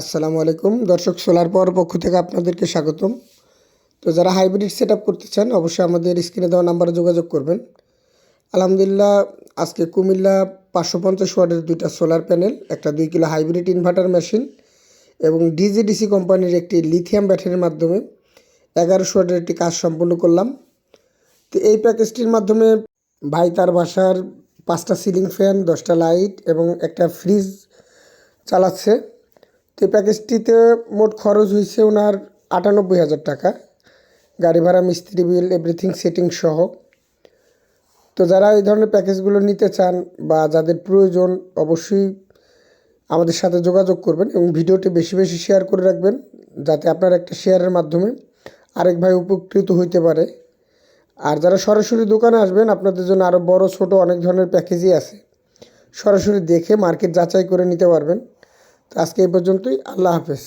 আসসালামু আলাইকুম দর্শক, সোলার পাওয়ার পক্ষ থেকে আপনাদেরকে স্বাগতম। তো যারা হাইব্রিড সেট আপ করতে চান অবশ্যই আমাদের স্ক্রিনে দেওয়া নাম্বারে যোগাযোগ করবেন। আলহামদুলিল্লাহ, আজকে কুমিল্লা 550 ওয়াটের দুইটা সোলার প্যানেল, একটা 2 কিলো হাইব্রিড ইনভার্টার মেশিন এবং ডিজিডিসি কোম্পানির একটি লিথিয়াম ব্যাটারির মাধ্যমে 1100 ওয়াটের একটি কাজ সম্পন্ন করলাম। তো এই প্যাকেজটির মাধ্যমে ভাই তার বাসার 5টা সিলিং ফ্যান, 10টা লাইট এবং একটা ফ্রিজ চালাচ্ছে। তো এই প্যাকেজটিতে মোট খরচ হয়েছে ওনার 98,000 টাকা, গাড়ি ভাড়া, মিস্ত্রি বিল, এভরিথিং সেটিং সহ। তো যারা এই ধরনের প্যাকেজগুলো নিতে চান বা যাদের প্রয়োজন অবশ্যই আমাদের সাথে যোগাযোগ করবেন এবং ভিডিওটি বেশি বেশি শেয়ার করে রাখবেন, যাতে আপনার একটা শেয়ারের মাধ্যমে আরেক ভাই উপকৃত হইতে পারে। আর যারা সরাসরি দোকানে আসবেন আপনাদের জন্য আরও বড় ছোট অনেক ধরনের প্যাকেজই আছে, সরাসরি দেখে মার্কেট যাচাই করে নিতে পারবেন। তো আজকে এই পর্যন্তই, আল্লাহ হাফেজ।